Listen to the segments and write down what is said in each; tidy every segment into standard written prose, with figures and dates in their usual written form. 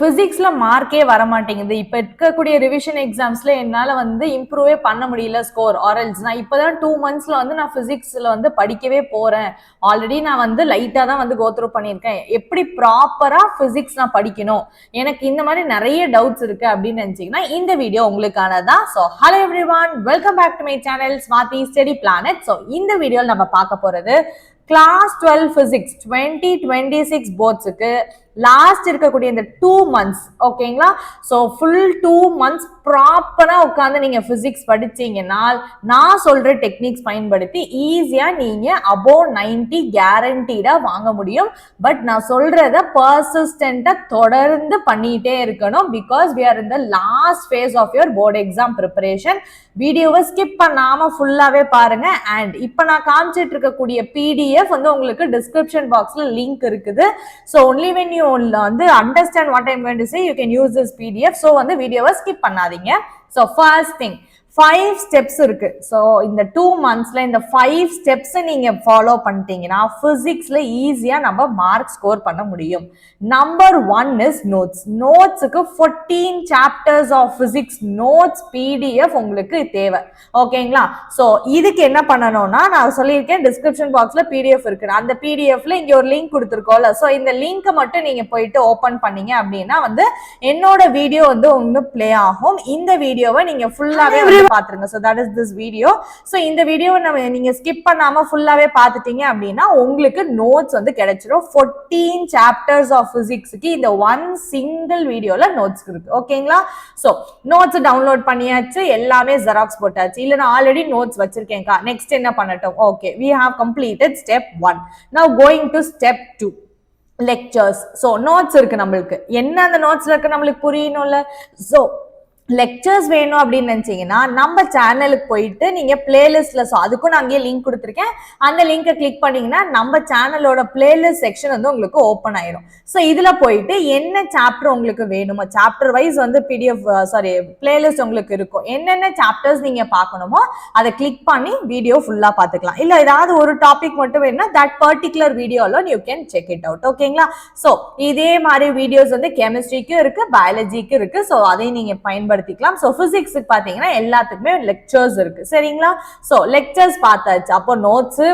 பிசிக்ஸ்ல மார்க்கே வர மாட்டேங்குது. இப்ப இருக்கக்கூடிய ரிவிஷன் எக்ஸாம்ஸ்ல என்னால இம்ப்ரூவே பண்ண முடியல ஸ்கோர் ஆர்எல்ஸ். நான் இப்பதான் 2 monthsல நான் பிசிக்ஸ்ல படிக்கவே போறேன். ஆல்ரெடி நான் லைட்டா தான் கோத்ரூ பண்ணியிருக்கேன். எப்படி ப்ராப்பரா பிசிக்ஸ் நான் படிக்கணும், எனக்கு இந்த மாதிரி நிறைய டவுட்ஸ் இருக்கு அப்படின்னு நினைச்சீங்கன்னா இந்த வீடியோ உங்களுக்கானதான். So hello everyone, welcome back to my channel smarty study planet. ஸோ இந்த வீடியோவில் நம்ம பார்க்க போறது கிளாஸ் 12 பிசிக்ஸ் 2026 போர்ட்ஸுக்கு லாஸ்ட் இருக்கக்கூடிய இந்த 2 months ஓகேங்களா. ஸோ ஃபுல் 2 months ப்ராப்பரா உட்காந்து நீங்க பிசிக்ஸ் படிச்சீங்கன்னா நான் சொல்ற டெக்னிக்ஸ் பயன்படுத்தி ஈஸியா நீங்க அபோவ் 90 கேரண்டீடா வாங்க முடியும். பட் நான் சொல்றத பர்சிஸ்டன்டா தொடர்ந்து பண்ணிட்டே இருக்கணும். Because we are in the last phase of your board exam preparation. வீடியோவை ஸ்கிப் பண்ணாம ஃபுல்லாவே பாருங்க. அண்ட் இப்போ நான் காமிச்சிட்டு இருக்கக்கூடிய PDF உங்களுக்கு டிஸ்கிரிப்ஷன் பாக்ஸ்ல லிங்க் இருக்குது. So only when you understand what I'm going to say, you can use this PDF. So வீடியோவை ஸ்கிப் பண்ணாதீங்க. So first thing, 5 steps இருக்கு. ஸோ இந்த 2 monthsல இந்த 5 steps நீங்க ஃபாலோ பண்ணிட்டீங்கன்னா பிசிக்ஸ்ல ஈஸியா நம்ம மார்க் ஸ்கோர் பண்ண முடியும். Number 1 is notes. நோட்ஸுக்கு 14 chapters of physics notes PDF உங்களுக்கு தேவை. ஓகேங்களா. ஸோ இதுக்கு என்ன பண்ணணும்னா நான் சொல்லியிருக்கேன் டிஸ்கிரிப்ஷன் பாக்ஸ்ல PDF இருக்கு. அந்த PDFல இங்க ஒரு லிங்க் கொடுத்துருக்கோம்ல. ஸோ இந்த லிங்கை மட்டும் நீங்க போயிட்டு ஓபன் பண்ணீங்க அப்படின்னா என்னோட வீடியோ ஒன்னு பிளே ஆகும். இந்த வீடியோவை நீங்க ஃபுல்லாவே பாத்துருங்க. So that is this video. So இந்த வீடியோவை நீங்க ஸ்கிப் பண்ணாம ஃபுல்லாவே பாத்துட்டீங்க அப்படின்னா உங்களுக்கு நோட்ஸ் கிடைச்சிடும். 14 chapters ஆஃப் பிசிக்ஸ்க்கு இந்த ஒன் சிங்கிள் வீடியோல நோட்ஸ் இருக்கு. ஓகேங்களா. சோ நோட்ஸ் டவுன்லோட் பண்ணியாச்சு, எல்லாமே ஜெராக்ஸ் போட்டாச்சு. இல்ல நான் ஆல்ரெடி நோட்ஸ் வச்சிருக்கேன்க்கா, நெக்ஸ்ட் என்ன பண்ணட்டும்? Okay, we have completed step 1. now going to step 2, lectures. so notes இருக்கு நம்மளுக்கு. என்ன அந்த நோட்ஸ்ல இருக்கு நம்மளுக்கு புரியணும்ல. so லெக்சர்ஸ் வேணும் அப்படின்னு நினைச்சீங்கன்னா நம்ம சேனலுக்கு போயிட்டு நீங்க பிளேலிஸ்ட்ல, ஸோ அதுக்கும் நான் அங்கேயே லிங்க் கொடுத்துருக்கேன். அந்த லிங்கை கிளிக் பண்ணீங்கன்னா நம்ம சேனலோட பிளேலிஸ்ட் செக்ஷன் உங்களுக்கு ஓப்பன் ஆயிரும். ஸோ இதுல போயிட்டு என்ன சாப்டர் உங்களுக்கு வேணுமோ சாப்டர் வைஸ் PDF பிளேலிஸ்ட் உங்களுக்கு இருக்கும். என்னென்ன சாப்டர்ஸ் நீங்க பார்க்கணுமோ அதை கிளிக் பண்ணி வீடியோ ஃபுல்லா பார்த்துக்கலாம். இல்ல ஏதாவது ஒரு டாபிக் மட்டும் வேணும்னா தட் பர்டிகுலர் வீடியோல you can check it out. ஓகேங்களா. ஸோ இதே மாதிரி வீடியோஸ் கெமிஸ்ட்ரிக்கும் இருக்கு, பயாலஜிக்கும் இருக்கு. ஸோ அதை நீங்க பயன்படுத்திக்கலாம். சோ பிசிக்ஸ் பாத்தீங்கன்னா எல்லாத்துக்குமே லெக்சர்ஸ் இருக்கு. சரிங்களா. சோ லெக்சர்ஸ் பார்த்தாச்சு. அப்போ நோட்ஸ்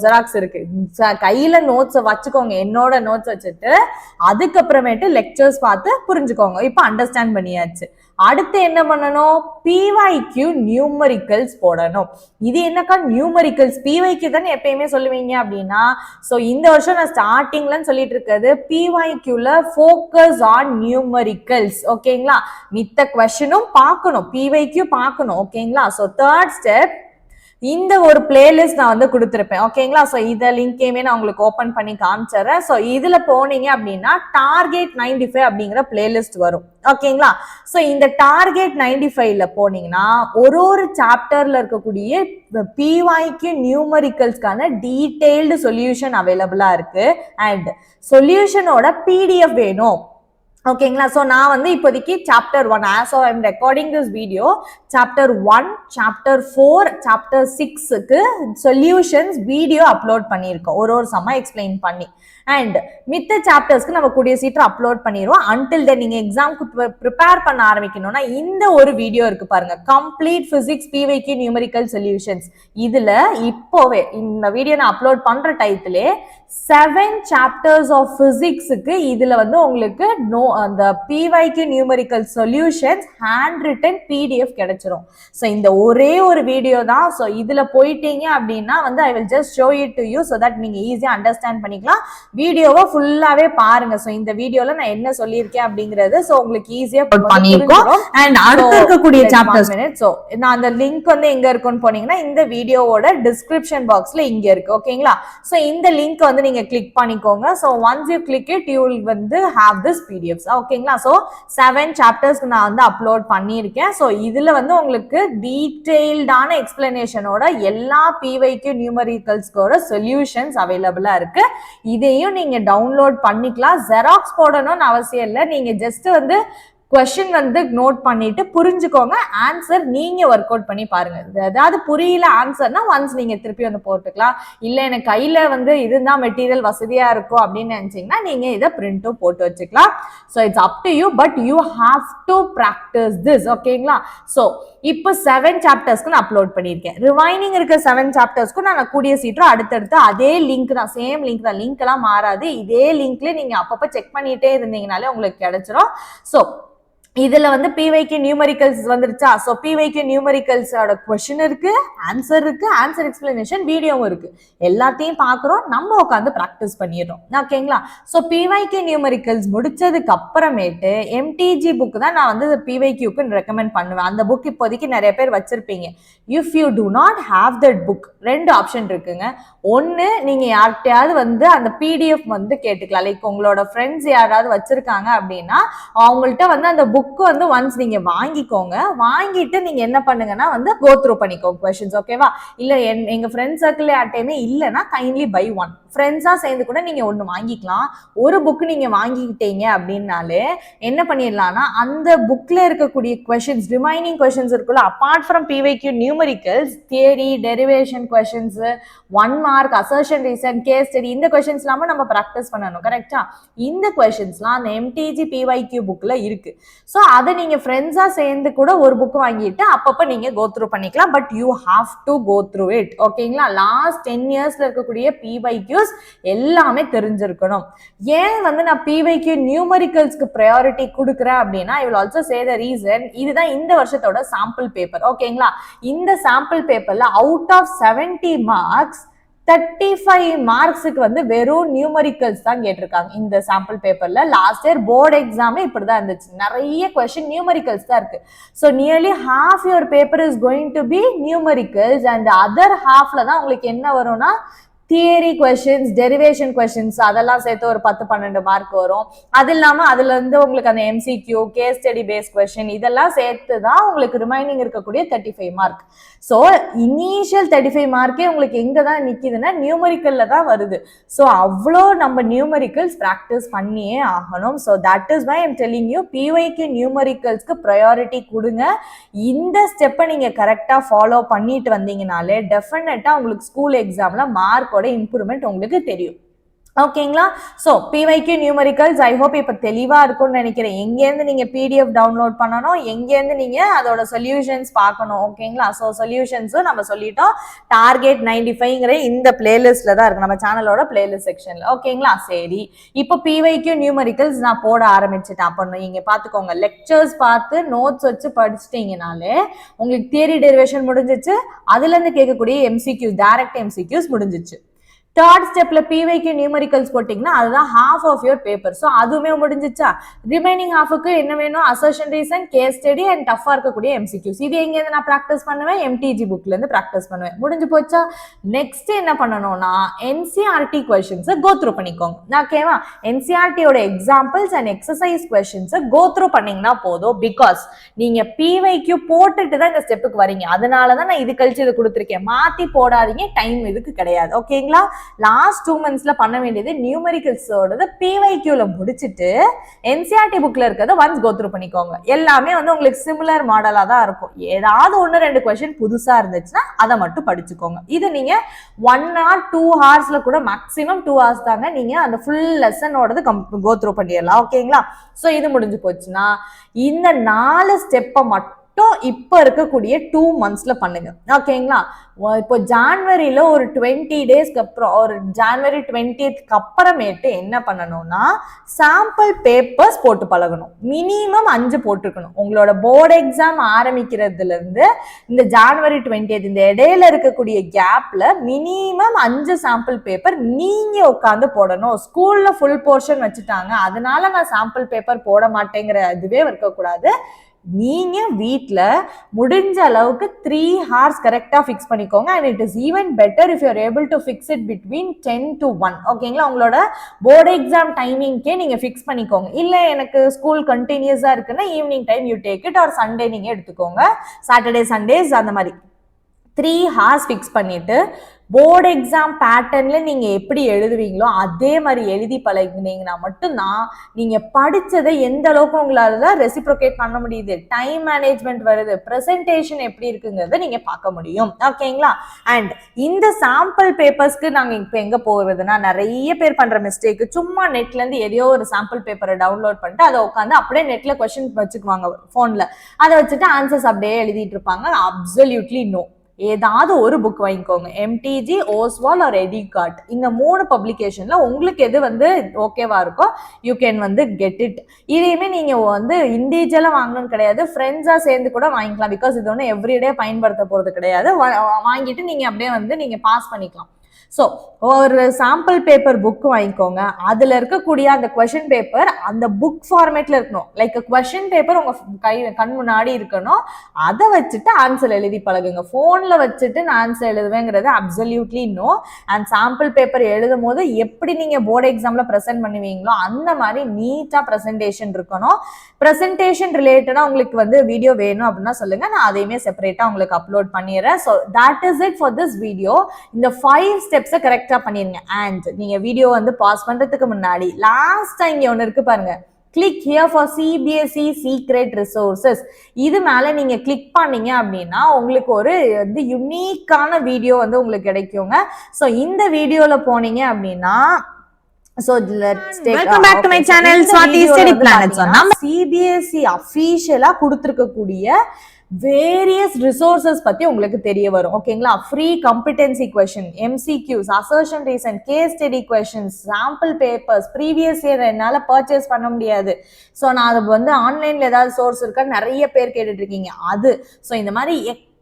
ஜெராக்ஸ் இருக்கு. கையில நோட்ஸ் வச்சுக்கோங்க, என்னோட நோட்ஸ் வச்சுட்டு அதுக்கப்புறமேட்டு லெக்சர்ஸ் பார்த்து புரிஞ்சுக்கோங்க. இப்போ அண்டர்ஸ்டாண்ட் பண்ணியாச்சு. அடுத்து என்ன பண்ணணும்? PYQ நியூமரிக்கல்ஸ் போடணும். இது என்னக்கா நியூமரிக்கல்ஸ்? PYQ தானே எப்பயுமே சொல்லுவீங்க அப்படின்னா, ஸோ இந்த வருஷம் நான் ஸ்டார்டிங்ல சொல்லிட்டு இருக்கிறது PYQல ஃபோக்கஸ் ஆன் நியூமரிக்கல்ஸ். ஓகேங்களா. மித்த கொஸ்டினும் பார்க்கணும், PYQ பார்க்கணும். ஓகேங்களா. ஸோ தேர்ட் ஸ்டெப், இந்த ஒரு பிளேலிஸ்ட் நான் கொடுத்துருப்பேன். ஓகேங்களா. ஸோ இதை லிங்கையுமே நான் உங்களுக்கு ஓப்பன் பண்ணி காமிச்சிடுறேன். ஸோ இதுல போனீங்க அப்படின்னா டார்கெட் 95 அப்படிங்கிற பிளேலிஸ்ட் வரும். ஓகேங்களா. ஸோ இந்த டார்கெட் 95ல போனீங்கன்னா ஒரு சாப்டர்ல இருக்கக்கூடிய PYQ நியூமரிக்கல்ஸ்க்கான டீடைல்டு சொல்யூஷன் அவைலபிளா இருக்கு. அண்ட் சொல்யூஷனோட PDF வேணும். ஓகேங்களா. ஸோ நான் இப்போதைக்கு chapter 1, as I am recording this video, chapter 1, chapter 4, chapter 6க்கு சொல்யூஷன்ஸ் வீடியோ அப்லோட் பண்ணியிருக்கோம், ஒரு சம்மா எக்ஸ்பிளைன் பண்ணி. அண்ட் மித்த சாப்டர்ஸ்க்கு நம்ம கூடிய சீக்கிரம் அப்லோட் பண்ணிடுவோம். அன்டில் தென் நீங்க எக்ஸாம்க்கு ப்ரிப்பேர் பண்ண ஆரம்பிக்கணும்னா இந்த ஒரு வீடியோ இருக்கு பாருங்க, complete physics PYQ numerical solutions. இதுல இப்போவே இந்த வீடியோ நான் அப்லோட் பண்ற டைத்திலே 7 chapters ஆஃப் பிசிக்ஸுக்கு இதுல உங்களுக்கு அந்த PYQ numerical solutions hand return PDF கிடைச்சிரும். ஸோ இந்த ஒரே ஒரு வீடியோ தான். ஸோ இதுல போயிட்டீங்க அப்படின்னா I will just show it to you so that நீங்க ஈஸியா அண்டர்ஸ்டாண்ட் பண்ணிக்கலாம். வீடியோவை ஃபுல்லாவே பாருங்க. ஸோ இந்த வீடியோல நான் என்ன சொல்லியிருக்கேன் அப்படிங்கிறது ஸோ உங்களுக்கு ஈஸியா பண்ணிருக்கோம். அண்ட் அடுத்து இருக்கக்கூடிய சாப்டர்ஸ், ஸோ நான் அந்த லிங்க் எங்க இருக்குன்னு போனீங்கன்னா இந்த வீடியோவோட டிஸ்கிரிப்ஷன் பாக்ஸ்ல இங்க இருக்கு. ஓகேங்களா. ஸோ இந்த லிங்க் நீங்க கிளிக் பண்ணிக்கோங்க. So once you click it you will have this PDFs. ஓகேங்களா. ஸோ 7 chapters நான் அப்லோட் பண்ணியிருக்கேன். ஸோ இதுல உங்களுக்கு டீடைல்டான எக்ஸ்பிளனேஷனோட எல்லா PYQ நியூமரிக்கல்ஸ்கோட சொல்யூஷன்ஸ் அவைலபிளா இருக்கு. இதையும் நீங்க டவுன்லோட் பண்ணிக்கலாம். ஜெராக்ஸ் போடணும்னு அவசியம் இல்லை. நீங்க ஜஸ்ட் கொஸ்டின் வந்து நோட் பண்ணிட்டு புரிஞ்சுக்கோங்க, ஆன்சர் நீங்க ஒர்க் அவுட் பண்ணி பாருங்க. ஏதாவது புரியல ஆன்சர்னா ஒன்ஸ் நீங்க திருப்பி வந்து போட்டுக்கலாம். இல்ல எனக்கு கையில வந்து இதுதான் மெட்டீரியல் வசதியா இருக்கும் அப்படின்னு நினைச்சீங்கன்னா நீங்க இதை பிரிண்டும் போட்டு வச்சுக்கலாம். So it's up to you, but you have to practice this. ஓகேங்களா? ஸோ இப்போ 7 சாப்டர்ஸ்க்கு நான் அப்லோட் பண்ணியிருக்கேன். ரிவைனிங் இருக்க 7 சாப்டர்ஸ்க்கு நான் கூடிய சீக்கிரம் அடுத்தடுத்து அதே லிங்க் தான், சேம் லிங்க் தான், லிங்க் எல்லாம் மாறாது. இதே லிங்க்ல நீங்க அப்பப்ப செக் பண்ணிட்டே இருந்தீங்கனாலே உங்களுக்கு கிடைச்சிரும். ஸோ இதுல வந்து PYQ நியூமரிக்கல்ஸ் வந்துருச்சா? ஸோ PYQ நியூமரிக்கல்ஸோட கொஸ்டின் இருக்கு, ஆன்சர் இருக்கு, ஆன்சர் எக்ஸ்பிளனேஷன் வீடியோவும் இருக்கு. எல்லாத்தையும் பார்க்குறோம், நம்ம உட்காந்து ப்ராக்டிஸ் பண்ணிடுறோம். ஓகேங்களா? ஸோ PYQ நியூமரிக்கல்ஸ் முடிச்சதுக்கு அப்புறமேட்டு MTG புக் தான் நான் வந்து PYQக்கு ரெக்கமெண்ட் பண்ணுவேன். அந்த புக் இப்போதைக்கு நிறைய பேர் வச்சிருப்பீங்க. If you to not have that book, 2 option இருக்குங்க. ஒன்று, நீங்க யார்கிட்டயாவது வந்து அந்த PDF வந்து கேட்டுக்கலாம். லைக் உங்களோட ஃப்ரெண்ட்ஸ் யாராவது வச்சிருக்காங்க அப்படின்னா அவங்கள்ட்ட வந்து அந்த புக்கு வந்து ஒன்ஸ் நீங்க வாங்கிக்கோங்க. வாங்கிட்டு நீங்க என்ன பண்ணுங்கன்னா வந்து கோ த்ரூ பண்ணிக்கோங்க கொஸ்டின்ஸ். ஓகேவா? இல்ல எங்க ஃப்ரெண்ட் சர்க்கிள் யார்ட்டையுமே இல்லைன்னா கைண்ட்லி பை ஒன். ஃப்ரெண்ட்ஸா சேர்ந்து கூட நீங்க ஒன்று வாங்கிக்கலாம். ஒரு புக்கு நீங்க வாங்கிக்கிட்டீங்க அப்படின்னாலே என்ன பண்ணிடலாம்னா அந்த புக்ல இருக்கக்கூடிய கொஸ்டின்ஸ், ரிமைனிங் கொஸ்டின்ஸ் இருக்குல்ல, apart from PYQ numericals, theory, derivation questions, 1 mark, assertion reason, case study, இந்த கொஸ்டின்ஸ் இல்லாம நம்ம ப்ராக்டிஸ் பண்ணணும். கரெக்டா? இந்த கொஸ்டின்ஸ்லாம் அந்த MTG PYQ புக்ல இருக்கு. ஸோ அதை நீங்க ஃப்ரெண்ட்ஸா சேர்ந்து கூட ஒரு புக் வாங்கிட்டு அப்பப்ப நீங்க கோ த்ரூ பண்ணிக்கலாம். But you have to go through it. ஓகேங்களா? லாஸ்ட் 10 இயர்ஸ்ல இருக்கக்கூடிய PYQs எல்லாமே தெரிஞ்சிருக்கணும். ஏன் வந்து நான் PYQ நியூமரிக்கல்ஸ்க்கு ப்ரையாரிட்டி கொடுக்குறேன் அப்படின்னா, I will also say the reason. இதுதான் இந்த வருஷத்தோட சாம்பிள் பேப்பர். ஓகேங்களா? இந்த சாம்பிள் பேப்பர்ல அவுட் ஆஃப் 70 மார்க்ஸ் 35 மார்க்ஸுக்கு வந்து வெறும் நியூமரிக்கல்ஸ் தான் கேட்டிருக்காங்க இந்த சாம்பிள் பேப்பர்ல. லாஸ்ட் இயர் போர்டு எக்ஸாமே இப்படிதான் இருந்துச்சு. நிறைய கொஸ்டின் நியூமரிக்கல்ஸ் தான் இருக்கு. So nearly half your paper is going to be numericals and other ஹாஃப்ல தான் உங்களுக்கு என்ன வரும்னா தியரி கொஸ்டின்ஸ், டெரிவேஷன் கொஸ்டின்ஸ், அதெல்லாம் சேர்த்து ஒரு 10-12 மார்க் வரும். அது இல்லாம அதுல இருந்து உங்களுக்கு அந்த MCQ, case study base question, இதெல்லாம் சேர்த்து தான் உங்களுக்கு ரிமைனிங் இருக்கக்கூடிய 35 மார்க். ஸோ இனிஷியல் 35 மார்க்கே உங்களுக்கு எங்க தான் நிக்குதுன்னா நியூமரிக்கல்ல தான் வருது. ஸோ அவ்வளோ நம்ம நியூமரிக்கல்ஸ் ப்ராக்டிஸ் பண்ணியே ஆகணும். So that is why I'm telling you, PYQ நியூமரிக்கல்ஸ்க்கு ப்ரையாரிட்டி கொடுங்க. இந்த ஸ்டெப்பை நீங்க கரெக்டா ஃபாலோ பண்ணிட்டு வந்தீங்கனாலே டெஃபினட்டா உங்களுக்கு ஸ்கூல் எக்ஸாம்ல மார்க் இம்ப்ரூவ்மெண்ட் உங்களுக்கு தெரியும். ஓகேங்களா? So PYQ numericals I hope இப்போ தெளிவாக இருக்கும்னு நினைக்கிறேன். எங்கேருந்து நீங்கள் PDF டவுன்லோட் பண்ணணும், எங்கேருந்து நீங்கள் அதோட சொல்யூஷன்ஸ் பார்க்கணும். ஓகேங்களா? ஸோ சொல்யூஷன்ஸும் நம்ம சொல்லிட்டோம். டார்கெட் 95ங்கிற இந்த பிளேலிஸ்ட்ல தான் இருக்கு, நம்ம சேனலோட பிளேலிஸ்ட் செக்ஷன்ல. ஓகேங்களா? சரி, இப்போ PYQ நியூமரிக்கல்ஸ் நான் போட ஆரம்பிச்சுட்டேன். அப்போ நீங்க பார்த்துக்கோங்க, லெக்சர்ஸ் பார்த்து நோட்ஸ் வச்சு படிச்சிட்டீங்கனாலே உங்களுக்கு தியரி டெரிவேஷன் முடிஞ்சிச்சு. அதுல இருந்து கேட்கக்கூடிய MCQs, டைரக்ட் MCQs முடிஞ்சிச்சு. தேர்ட் ஸ்டெப்ல PYQ நியூமரிக்கல்ஸ் போட்டிங்கன்னா அதுதான் half of your paper. So அதுவுமே முடிஞ்சிச்சா? ரிமைனிங் ஹாஃபுக்கு என்ன வேணும்? Assertion reason, case study and டஃபா இருக்கக்கூடிய MCQs. இது எங்கேருந்து நான் ப்ராக்டிஸ் பண்ணுவேன்? MTG புக்ல இருந்து ப்ராக்டிஸ் பண்ணுவேன். முடிஞ்சு போச்சா? நெக்ஸ்ட் என்ன பண்ணணும்னா NCERT கொஸ்டின்ஸை கோ த்ரூ பண்ணிக்கோங்க. ஓகேவா? NCERTயோட எக்ஸாம்பிள்ஸ் அண்ட் எக்ஸசைஸ் கொஸ்டின்ஸை கோ த்ரூ பண்ணீங்கன்னா போதும். பிகாஸ் நீங்க PYQ போட்டுட்டு தான் இந்த ஸ்டெப்புக்கு வரீங்க. அதனால தான் நான் இது கழிச்சு இதை கொடுத்துருக்கேன். மாத்தி போடாதீங்க, டைம் இதுக்கு கிடையாது. ஓகேங்களா? லாஸ்ட் 2 monthsல பண்ண வேண்டியது நியூமரிக்கல்ஸோட PYQல முடிச்சிட்டு NCERT புக்ல இருக்கிறத ஒன்ஸ் கோ த்ரூ பண்ணிக்கோங்க. எல்லாமே வந்து உங்களுக்கு சிமிலர் மாடலா தான் இருக்கும். ஏதாவது 1-2 கொஸ்டின் புதுசா இருந்துச்சுன்னா அதை மட்டும் படிச்சுக்கோங்க. இது நீங்க 1 or 2 hours கூட, மேக்ஸிமம் 2 hours தாங்க, நீங்க அந்த ஃபுல் லெசனோடது கோ த்ரூ பண்ணிடலாம். ஓகேங்களா? ஸோ இது முடிஞ்சு போச்சுன்னா இந்த 4 ஸ்டெப்பை மட்டும் இப்போ இருக்கக்கூடிய 2 monthsல பண்ணுங்க. ஓகேங்களா? இப்போ ஜான்வரியில ஒரு 20 டேஸ்க்கு அப்புறம், ஒரு ஜான்வரி 20th அப்புறமேட்டு என்ன பண்ணணும்னா சாம்பிள் பேப்பர்ஸ் போட்டு பழகணும். மினிமம் 5 போட்டுருக்கணும். உங்களோட போர்டு எக்ஸாம் ஆரம்பிக்கிறதுல இருந்து இந்த ஜான்வரி 20th இந்த இடையில இருக்கக்கூடிய கேப்ல மினிமம் 5 சாம்பிள் பேப்பர் நீங்க உட்காந்து போடணும். ஸ்கூல்ல ஃபுல் போர்ஷன் வச்சுட்டாங்க, அதனால நான் சாம்பிள் பேப்பர் போட மாட்டேங்கிற இதுவே இருக்கக்கூடாது. நீங்க வீட்ல முடிஞ்ச அளவுக்கு 3 hours கரெக்டா ஃபிக்ஸ் பண்ணிக்கோங்க. And it is even better if you are able to fix it between 10 to 1. ஓகேங்களா? உங்களோட போர்டு எக்ஸாம் டைமிங்க்கே நீங்க ஃபிக்ஸ் பண்ணிக்கோங்க. இல்ல எனக்கு ஸ்கூல் கண்டினியூஸா இருக்குன்னா evening time you take it, R Sunday நீங்க எடுத்துக்கோங்க. சாட்டர்டே சண்டேஸ் அந்த மாதிரி 3 hours ஃபிக்ஸ் பண்ணிட்டு போர்டு எக்ஸாம் பேட்டர்ன்ல நீங்க எப்படி எழுதுவீங்களோ அதே மாதிரி எழுதி பழகினீங்கன்னா மட்டும்தான் நீங்க படிச்சதை எந்த அளவுக்கு உங்களால ரெசிப்ரோகேட் பண்ண முடியுது, டைம் மேனேஜ்மெண்ட் வருது, பிரசன்டேஷன் எப்படி இருக்குங்கிறத நீங்க பார்க்க முடியும். ஓகேங்களா? அண்ட் இந்த சாம்பிள் பேப்பர்ஸ்க்கு நாங்க இப்ப எங்க போறதுன்னா, நிறைய பேர் பண்ற மிஸ்டேக், சும்மா நெட்ல இருந்து எதையோ ஒரு சாம்பிள் பேப்பரை டவுன்லோட் பண்ணிட்டு அதை உட்காந்து அப்படியே நெட்ல கொஸ்டின் வச்சுக்குவாங்க போன்ல, அதை வச்சுட்டு ஆன்சர்ஸ் அப்படியே எழுதிட்டு இருப்பாங்க. Absolutely no. ஏதாவது ஒரு புக் வாங்கிக்கோங்க, எம்டிஜி, ஓஸ்வால் ஆர் எடிகார்ட். இந்த 3 பப்ளிகேஷன்ல உங்களுக்கு எது வந்து ஓகேவா இருக்கோ யூ கேன் வந்து கெட் இட். இதையுமே நீங்க வந்து இண்டிவிஜுவலா வாங்கணும்னு கிடையாது, ஃப்ரெண்ட்ஸா சேர்ந்து கூட வாங்கிக்கலாம். பிகாஸ் இது ஒன்றும் எவ்ரிடே பயன்படுத்த போறது கிடையாது. வாங்கிட்டு நீங்க அப்படியே வந்து நீங்க பாஸ் பண்ணிக்கலாம். ஸோ ஒரு சாம்பிள் பேப்பர் புக் வாங்கிக்கோங்க. அதுல இருக்கக்கூடிய அந்த கொஸ்டின் பேப்பர் அந்த புக் ஃபார்மேட்ல இருக்கணும். லைக் கொஸ்டின் பேப்பர் உங்க கண் முன்னாடி இருக்கணும். அதை வச்சுட்டு ஆன்சர் எழுதி பழகுங்க. போன்ல வச்சுட்டு நான் ஆன்சர் எழுதுவேங்கிறது absolutely no. And sample paper எழுதும் போது எப்படி நீங்க போர்டு எக்ஸாம்ல ப்ரெசென்ட் பண்ணுவீங்களோ அந்த மாதிரி நீட்டா ப்ரெசன்டேஷன் இருக்கணும். ப்ரெசன்டேஷன் ரிலேட்டடா உங்களுக்கு வந்து வீடியோ வேணும் அப்படின்னா சொல்லுங்க, நான் அதையுமே செப்பரேட்டா உங்களுக்கு அப்லோட் பண்ணிடுறேன். So that is it for this video. இந்த 5 ஸ்டெப்ஸை கரெக்டா பண்ணிருங்க. அண்ட் நீங்க வீடியோ வந்து பாஸ் பண்றதுக்கு முன்னாடி லாஸ்டா இங்க ஒண்ணு இருக்கு பாருங்க, click here for CBSE secret resources. இது மேல நீங்க கிளிக் பண்ணீங்க அப்படின்னா உங்களுக்கு ஒரு வந்து யுனிக்கான வீடியோ வந்து உங்களுக்கு கிடைக்குங்க. ஸோ இந்த வீடியோல போனீங்க அப்படின்னா, so let's take welcome back to my channel Swati Study Planets. நம்ம சிபிஎஸ்இ அஃபீஷியலா கொடுத்திருக்கக்கூடிய வேரியஸ் ரிசோர்சஸ் பத்தி உங்களுக்கு தெரிய வரும். ஓகேங்களா? Free competency question, MCQs, assertion reason, case study questions, sample papers, previous year என்னால பர்ச்சேஸ் பண்ண முடியாது, ஸோ நான் அது வந்து ஆன்லைன்ல ஏதாவது சோர்ஸ் இருக்கான்னு நிறைய பேர் கேட்டுட்டு இருக்கீங்க. அது ஸோ இந்த மாதிரி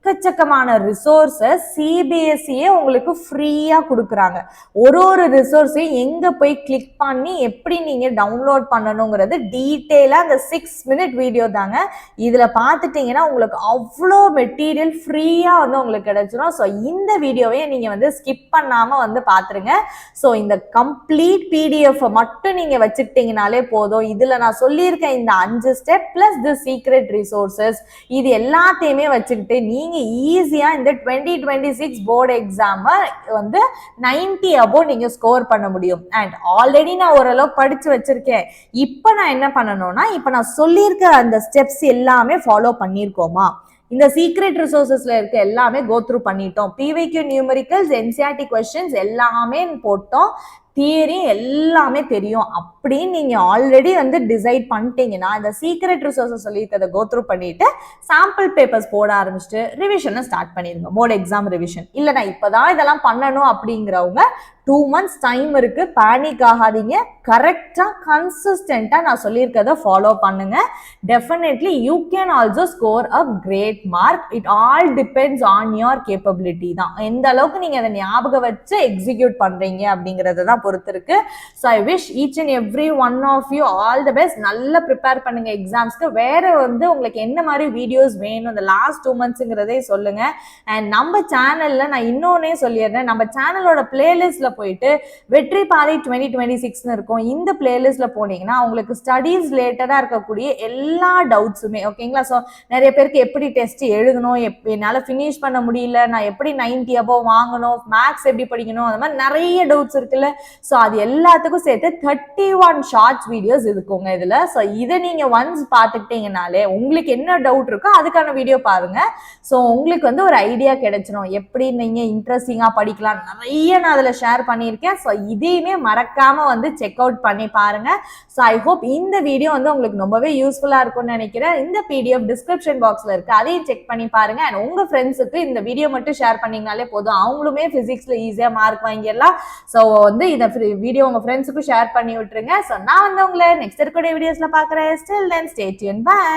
எக்கச்சக்கமான ரிசோர்ஸஸ் சிபிஎஸ்இயே உங்களுக்கு ஃப்ரீயா கொடுக்குறாங்க. ஒரு ரிசோர்ஸையும் எங்க போய் கிளிக் பண்ணி எப்படி நீங்க டவுன்லோட் பண்ணணுங்கிறது டீட்டெயிலா அந்த 6 minute வீடியோ தாங்க. இதுல பார்த்துட்டீங்கன்னா உங்களுக்கு அவ்வளோ மெட்டீரியல் ஃப்ரீயா வந்து உங்களுக்கு கிடைச்சிடும். ஸோ இந்த வீடியோவை நீங்க வந்து ஸ்கிப் பண்ணாம வந்து பாத்துருங்க. ஸோ இந்த கம்ப்ளீட் பிடிஎஃப் மட்டும் நீங்க வச்சுக்கிட்டீங்கனாலே போதும். இதுல நான் சொல்லியிருக்கேன் இந்த 5 ஸ்டெப் பிளஸ் தி சீக்ரெட் ரிசோர்சஸ், இது எல்லாத்தையுமே வச்சுக்கிட்டு நீங்க ஈஸியா இந்த 2026 போர்டு எக்ஸாம் வந்து 90 above நீங்க ஸ்கோர் பண்ண முடியும். அண்ட் ஆல்ரெடி நான் ஓரளவு படிச்சு வச்சிருக்கேன். இப்போ நான் என்ன பண்ணணும்னா, இப்போ நான் சொல்லியிருக்க அந்த ஸ்டெப்ஸ் எல்லாமே ஃபாலோ பண்ணியிருக்கோமா, இந்த சீக்ரெட் ரிசோர்சஸ்ல இருக்க எல்லாமே கோ த்ரூ பண்ணிட்டோம், பிவிக்யூ நியூமெரிக்கல்ஸ், என்சிஆர்டி கொஸ்டின்ஸ் எல்லாமே போட்டோம், தியரி எல்லாமே தெரியும் அப்படின்னு நீங்க ஆல்ரெடி வந்து டிசைட் பண்ணிட்டீங்கன்னா இந்த சீக்ரெட் ரிசோர்ஸஸ் சொல்லியிருக்கிறத கோ த்ரூ பண்ணிட்டு சாம்பிள் பேப்பர்ஸ் போட ஆரம்பிச்சுட்டு ரிவிஷனை ஸ்டார்ட் பண்ணிருங்க. போர்டு எக்ஸாம் ரிவிஷன் இல்லை நான் இப்பதான் இதெல்லாம் பண்ணணும் அப்படிங்கிறவங்க 2 months டைம் இருக்கு, பேனிக் ஆகாதீங்க. கரெக்டா கன்சிஸ்டன்டா நான் சொல்லியிருக்கிறத ஃபாலோ பண்ணுங்க. Definitely you can also score a great mark. It all depends on your capability தான், எந்த அளவுக்கு நீங்க அதை ஞாபகம் வச்சு எக்ஸிக்யூட் பண்றீங்க அப்படிங்கறத தான் பொறுத்து இருக்கு. So I wish each and every one of you all the best. நல்லா ப்ரிப்பேர் பண்ணுங்க எக்ஸாம்ஸ்க்கு. வேற வந்து உங்களுக்கு என்ன மாதிரி வீடியோஸ் வேணும் இந்த லாஸ்ட் 2 monthsங்கிறதே சொல்லுங்க. அண்ட் நம்ம சேனல்ல நான் இன்னொன்னே சொல்லிடுறேன், நம்ம சேனலோட பிளேலிஸ்ட்ல போயிட்டு வெற்றி பாதை 2026 இருக்கும். இந்த பிளேலிஸ்ட்ல போனீங்கன்னா உங்களுக்கு ஸ்டடீஸ் ரிலேட்டடா இருக்கக்கூடிய எல்லா டவுட்ஸுமே, ஓகேங்களா? ஸோ நிறைய பேருக்கு எப்படி டெஸ்ட் எழுதணும், என்னால ஃபினிஷ் பண்ண முடியல, நான் எப்படி 90 above வாங்கணும், மேக்ஸ் எப்படி படிக்கணும், அந்த மாதிரி நிறைய டவுட்ஸ் இருக்குல்ல. ஸோ அது எல்லாத்துக்கும் சேர்த்து 31 ஷார்ட்ஸ் வீடியோஸ் இருக்குங்க இதுல. ஸோ இதை நீங்க ஒன்ஸ் பார்த்துக்கிட்டீங்கனாலே உங்களுக்கு என்ன டவுட் இருக்கோ அதுக்கான வீடியோ பாருங்க. ஸோ உங்களுக்கு வந்து ஒரு ஐடியா கிடைச்சிடும் எப்படி நீங்க இன்ட்ரெஸ்டிங்கா படிக்கலாம். நிறைய நான் அதுல ஷேர் பண்ணியிருக்கேன். ஸோ இதையுமே மறக்காம வந்து செக் அவுட் பண்ணி பாருங்க. ஸோ ஐ ஹோப் இந்த வீடியோ வந்து உங்களுக்கு ரொம்பவே யூஸ்ஃபுல்லா இருக்கும்னு நினைக்கிறேன். இந்த பிடிஎஃப் டிஸ்கிரிப்ஷன் பாக்ஸ்ல இருக்கு, அதையும் செக் பண்ணி பாருங்க. அண்ட் உங்க ஃப்ரெண்ட்ஸுக்கு இந்த வீடியோ மட்டும் ஷேர் பண்ணீங்கனாலே போதும், அவங்களுமே பிசிக்ஸ்ல ஈஸியா மார்க் வாங்கிடலாம். ஸோ வந்து இந்த வீடியோ உங்க ஃப்ரெண்ட்ஸுக்கும் ஷேர் பண்ணி விட்டுருங்க. ஸோ நான் வந்து உங்களை நெக்ஸ்ட் இருக்கக்கூடிய வீடியோஸ்ல பாக்குறேன். Still then stay tuned. By.